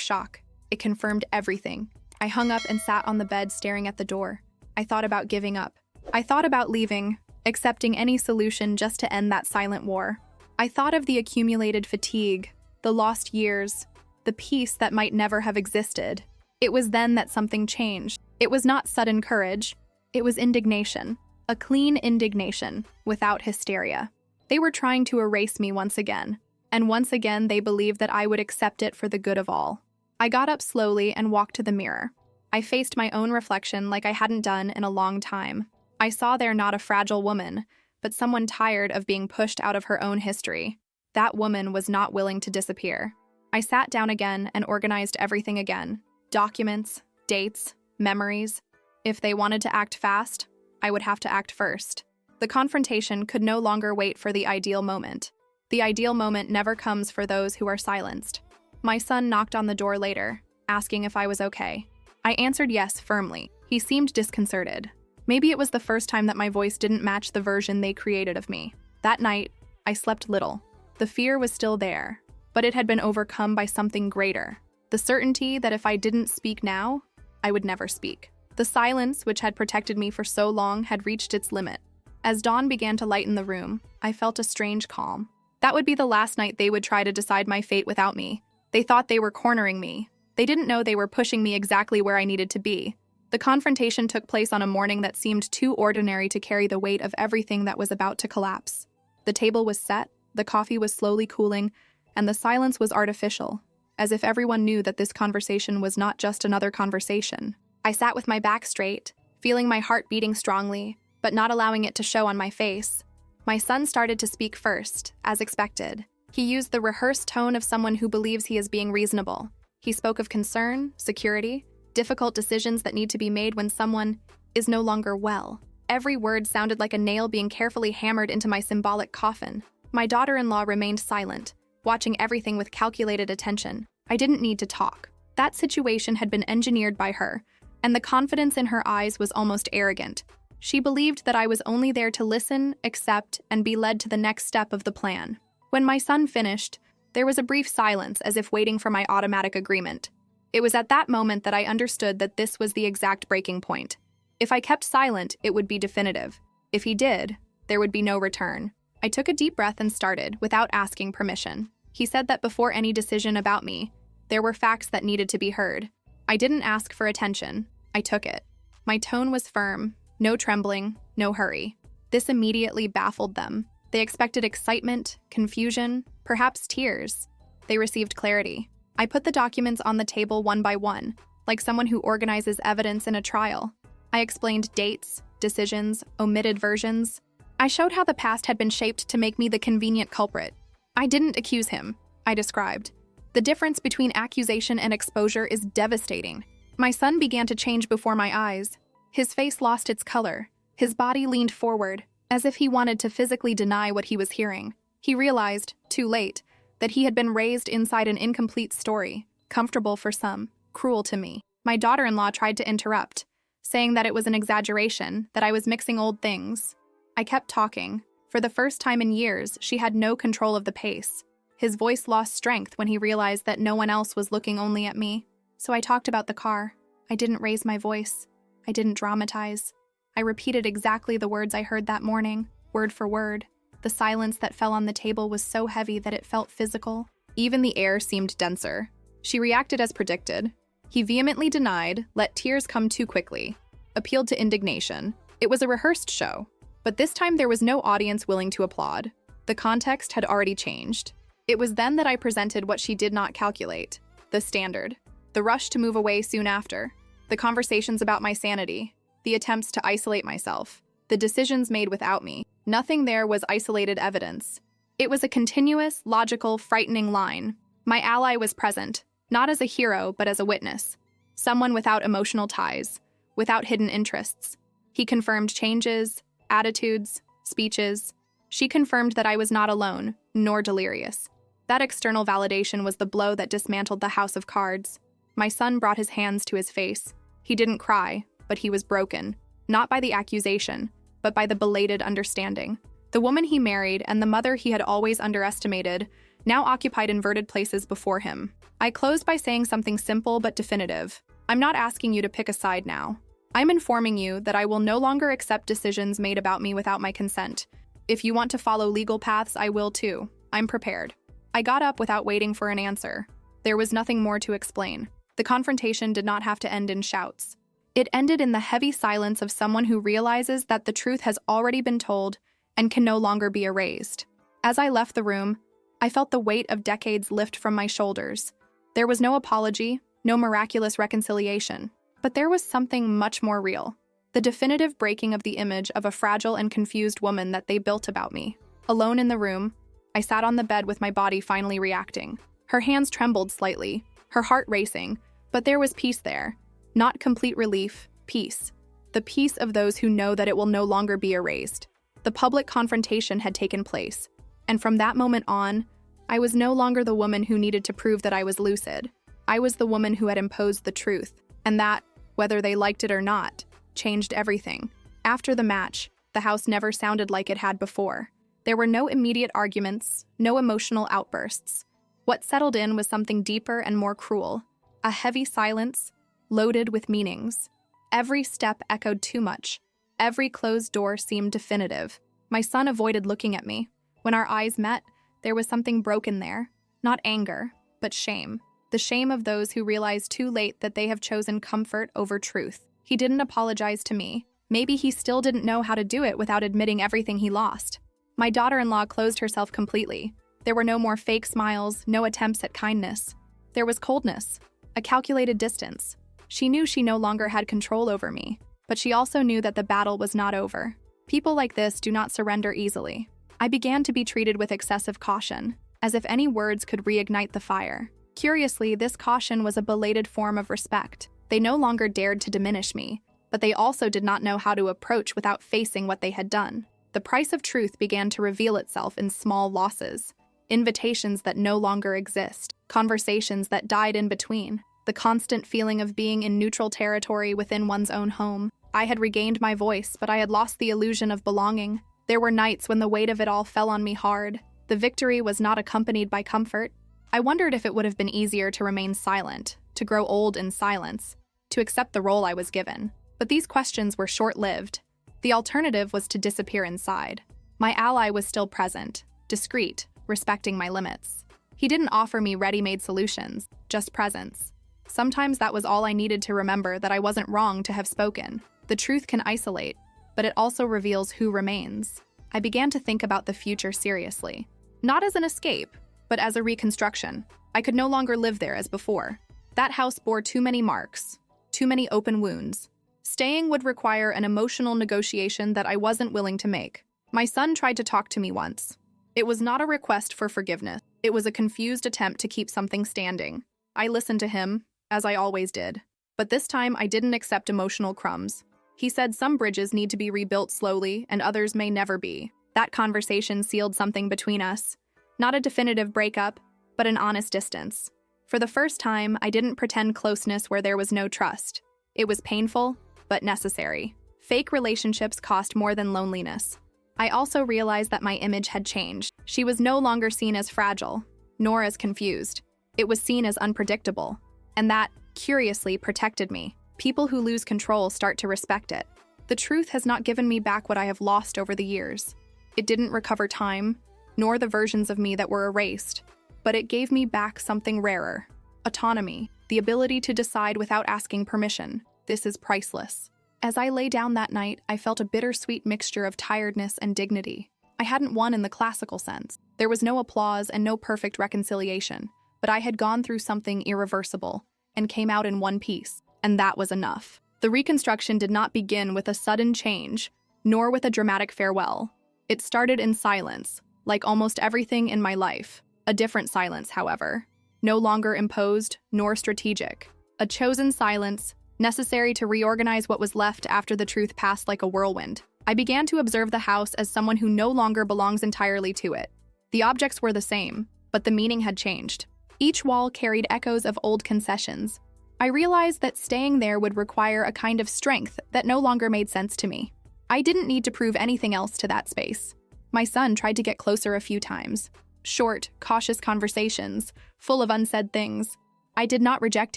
shock. It confirmed everything. I hung up and sat on the bed staring at the door. I thought about giving up. I thought about leaving, accepting any solution just to end that silent war. I thought of the accumulated fatigue, the lost years, the peace that might never have existed. It was then that something changed. It was not sudden courage. It was indignation. A clean indignation, without hysteria. They were trying to erase me once again. And once again they believed that I would accept it for the good of all. I got up slowly and walked to the mirror. I faced my own reflection like I hadn't done in a long time. I saw there not a fragile woman, but someone tired of being pushed out of her own history. That woman was not willing to disappear. I sat down again and organized everything again. Documents, dates, memories. If they wanted to act fast, I would have to act first. The confrontation could no longer wait for the ideal moment. The ideal moment never comes for those who are silenced. My son knocked on the door later, asking if I was okay. I answered yes firmly. He seemed disconcerted. Maybe it was the first time that my voice didn't match the version they created of me. That night, I slept little. The fear was still there, but it had been overcome by something greater. The certainty that if I didn't speak now, I would never speak. The silence, which had protected me for so long, had reached its limit. As dawn began to lighten the room, I felt a strange calm. That would be the last night they would try to decide my fate without me. They thought they were cornering me. They didn't know they were pushing me exactly where I needed to be. The confrontation took place on a morning that seemed too ordinary to carry the weight of everything that was about to collapse. The table was set, the coffee was slowly cooling, and the silence was artificial, as if everyone knew that this conversation was not just another conversation. I sat with my back straight, feeling my heart beating strongly, but not allowing it to show on my face. My son started to speak first, as expected. He used the rehearsed tone of someone who believes he is being reasonable. He spoke of concern, security, difficult decisions that need to be made when someone is no longer well. Every word sounded like a nail being carefully hammered into my symbolic coffin. My daughter-in-law remained silent, watching everything with calculated attention. I didn't need to talk. That situation had been engineered by her, and the confidence in her eyes was almost arrogant. She believed that I was only there to listen, accept, and be led to the next step of the plan. When my son finished, there was a brief silence as if waiting for my automatic agreement. It was at that moment that I understood that this was the exact breaking point. If I kept silent, it would be definitive. If he did, there would be no return. I took a deep breath and started, without asking permission. He said that before any decision about me, there were facts that needed to be heard. I didn't ask for attention. I took it. My tone was firm, no trembling, no hurry. This immediately baffled them. They expected excitement, confusion, perhaps tears. They received clarity. I put the documents on the table one by one, like someone who organizes evidence in a trial. I explained dates, decisions, omitted versions. I showed how the past had been shaped to make me the convenient culprit. I didn't accuse him, I described. The difference between accusation and exposure is devastating. My son began to change before my eyes. His face lost its color. His body leaned forward, as if he wanted to physically deny what he was hearing. He realized, too late, that he had been raised inside an incomplete story, comfortable for some, cruel to me. My daughter-in-law tried to interrupt, saying that it was an exaggeration, that I was mixing old things. I kept talking. For the first time in years, she had no control of the pace. His voice lost strength when he realized that no one else was looking only at me. So I talked about the car. I didn't raise my voice. I didn't dramatize. I repeated exactly the words I heard that morning, word for word. The silence that fell on the table was so heavy that it felt physical. Even the air seemed denser. She reacted as predicted. He vehemently denied, let tears come too quickly, appealed to indignation. It was a rehearsed show, but this time there was no audience willing to applaud. The context had already changed. It was then that I presented what she did not calculate, the standard, the rush to move away soon after, the conversations about my sanity, the attempts to isolate myself, the decisions made without me. Nothing there was isolated evidence. It was a continuous, logical, frightening line. My ally was present, not as a hero, but as a witness. Someone without emotional ties, without hidden interests. He confirmed changes, attitudes, speeches. She confirmed that I was not alone, nor delirious. That external validation was the blow that dismantled the house of cards. My son brought his hands to his face. He didn't cry, but he was broken, not by the accusation, but by the belated understanding. The woman he married and the mother he had always underestimated now occupied inverted places before him. I closed by saying something simple but definitive. I'm not asking you to pick a side now. I'm informing you that I will no longer accept decisions made about me without my consent. If you want to follow legal paths, I will too. I'm prepared. I got up without waiting for an answer. There was nothing more to explain. The confrontation did not have to end in shouts. It ended in the heavy silence of someone who realizes that the truth has already been told and can no longer be erased. As I left the room, I felt the weight of decades lift from my shoulders. There was no apology, no miraculous reconciliation, but there was something much more real. The definitive breaking of the image of a fragile and confused woman that they built about me. Alone in the room, I sat on the bed with my body finally reacting. Her hands trembled slightly, her heart racing, but there was peace there. Not complete relief, peace. The peace of those who know that it will no longer be erased. The public confrontation had taken place, and from that moment on, I was no longer the woman who needed to prove that I was lucid. I was the woman who had imposed the truth, and that, whether they liked it or not, changed everything. After the match, the house never sounded like it had before. There were no immediate arguments, no emotional outbursts. What settled in was something deeper and more cruel. A heavy silence, loaded with meanings. Every step echoed too much. Every closed door seemed definitive. My son avoided looking at me. When our eyes met, there was something broken there. Not anger, but shame. The shame of those who realize too late that they have chosen comfort over truth. He didn't apologize to me. Maybe he still didn't know how to do it without admitting everything he lost. My daughter-in-law closed herself completely. There were no more fake smiles, no attempts at kindness. There was coldness, a calculated distance. She knew she no longer had control over me, but she also knew that the battle was not over. People like this do not surrender easily. I began to be treated with excessive caution, as if any words could reignite the fire. Curiously, this caution was a belated form of respect. They no longer dared to diminish me, but they also did not know how to approach without facing what they had done. The price of truth began to reveal itself in small losses, invitations that no longer exist, conversations that died in between, the constant feeling of being in neutral territory within one's own home. I had regained my voice, but I had lost the illusion of belonging. There were nights when the weight of it all fell on me hard. The victory was not accompanied by comfort. I wondered if it would have been easier to remain silent, to grow old in silence, to accept the role I was given. But these questions were short-lived. The alternative was to disappear inside. My ally was still present, discreet, respecting my limits. He didn't offer me ready-made solutions, just presence. Sometimes that was all I needed to remember that I wasn't wrong to have spoken. The truth can isolate, but it also reveals who remains. I began to think about the future seriously. Not as an escape, but as a reconstruction. I could no longer live there as before. That house bore too many marks, too many open wounds. Staying would require an emotional negotiation that I wasn't willing to make. My son tried to talk to me once. It was not a request for forgiveness. It was a confused attempt to keep something standing. I listened to him, as I always did. But this time I didn't accept emotional crumbs. He said some bridges need to be rebuilt slowly and others may never be. That conversation sealed something between us. Not a definitive breakup, but an honest distance. For the first time, I didn't pretend closeness where there was no trust. It was painful, but necessary. Fake relationships cost more than loneliness. I also realized that my image had changed. She was no longer seen as fragile, nor as confused. It was seen as unpredictable, and that, curiously, protected me. People who lose control start to respect it. The truth has not given me back what I have lost over the years. It didn't recover time, nor the versions of me that were erased, but it gave me back something rarer. Autonomy, the ability to decide without asking permission. This is priceless. As I lay down that night, I felt a bittersweet mixture of tiredness and dignity. I hadn't won in the classical sense. There was no applause and no perfect reconciliation, but I had gone through something irreversible and came out in one piece, and that was enough. The reconstruction did not begin with a sudden change, nor with a dramatic farewell. It started in silence, like almost everything in my life. A different silence, however. No longer imposed, nor strategic. A chosen silence, necessary to reorganize what was left after the truth passed like a whirlwind. I began to observe the house as someone who no longer belongs entirely to it. The objects were the same, but the meaning had changed. Each wall carried echoes of old concessions. I realized that staying there would require a kind of strength that no longer made sense to me. I didn't need to prove anything else to that space. My son tried to get closer a few times. Short, cautious conversations, full of unsaid things. I did not reject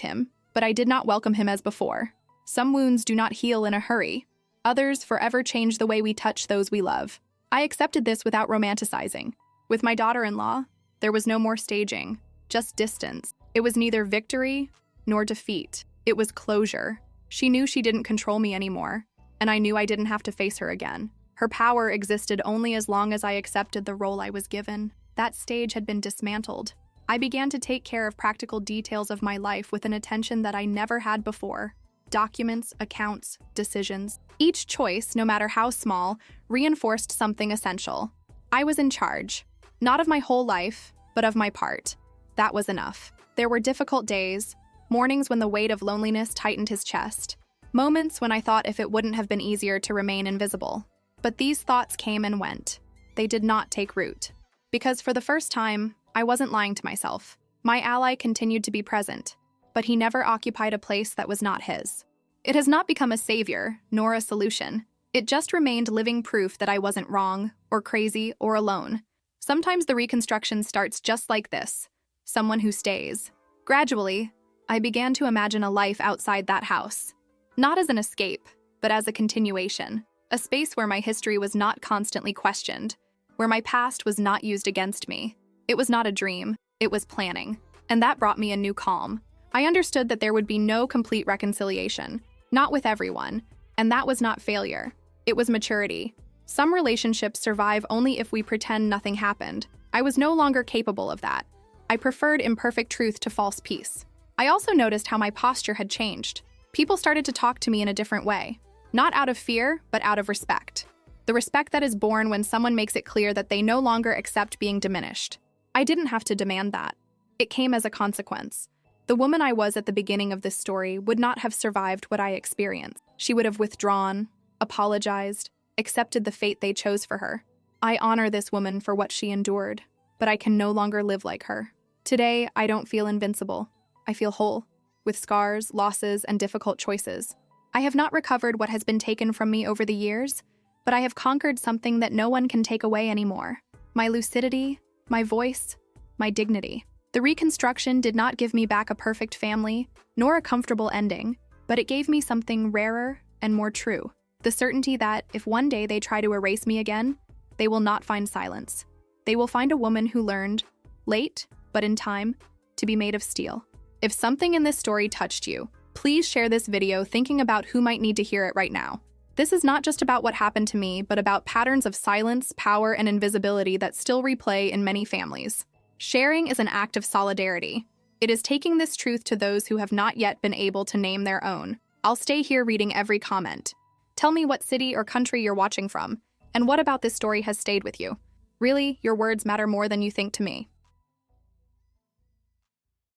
him, but I did not welcome him as before. Some wounds do not heal in a hurry. Others forever change the way we touch those we love. I accepted this without romanticizing. With my daughter-in-law, there was no more staging, just distance. It was neither victory nor defeat. It was closure. She knew she didn't control me anymore, and I knew I didn't have to face her again. Her power existed only as long as I accepted the role I was given. That stage had been dismantled. I began to take care of practical details of my life with an attention that I never had before. Documents, accounts, decisions. Each choice, no matter how small, reinforced something essential. I was in charge, not of my whole life, but of my part. That was enough. There were difficult days, mornings when the weight of loneliness tightened his chest, moments when I thought if it wouldn't have been easier to remain invisible. But these thoughts came and went. They did not take root. Because for the first time, I wasn't lying to myself. My ally continued to be present, but he never occupied a place that was not his. It has not become a savior, nor a solution. It just remained living proof that I wasn't wrong, or crazy, or alone. Sometimes the reconstruction starts just like this. Someone who stays. Gradually, I began to imagine a life outside that house. Not as an escape, but as a continuation. A space where my history was not constantly questioned, where my past was not used against me. It was not a dream, it was planning. And that brought me a new calm. I understood that there would be no complete reconciliation, not with everyone, and that was not failure. It was maturity. Some relationships survive only if we pretend nothing happened. I was no longer capable of that. I preferred imperfect truth to false peace. I also noticed how my posture had changed. People started to talk to me in a different way. Not out of fear, but out of respect. The respect that is born when someone makes it clear that they no longer accept being diminished. I didn't have to demand that. It came as a consequence. The woman I was at the beginning of this story would not have survived what I experienced. She would have withdrawn, apologized, accepted the fate they chose for her. I honor this woman for what she endured, but I can no longer live like her. Today, I don't feel invincible. I feel whole, with scars, losses, and difficult choices. I have not recovered what has been taken from me over the years, but I have conquered something that no one can take away anymore. My lucidity, my voice, my dignity. The reconstruction did not give me back a perfect family, nor a comfortable ending, but it gave me something rarer and more true. The certainty that, if one day they try to erase me again, they will not find silence. They will find a woman who learned, late, but in time, to be made of steel. If something in this story touched you, please share this video thinking about who might need to hear it right now. This is not just about what happened to me, but about patterns of silence, power, and invisibility that still replay in many families. Sharing is an act of solidarity. It is taking this truth to those who have not yet been able to name their own. I'll stay here reading every comment. Tell me what city or country you're watching from, and what about this story has stayed with you. Really, your words matter more than you think to me.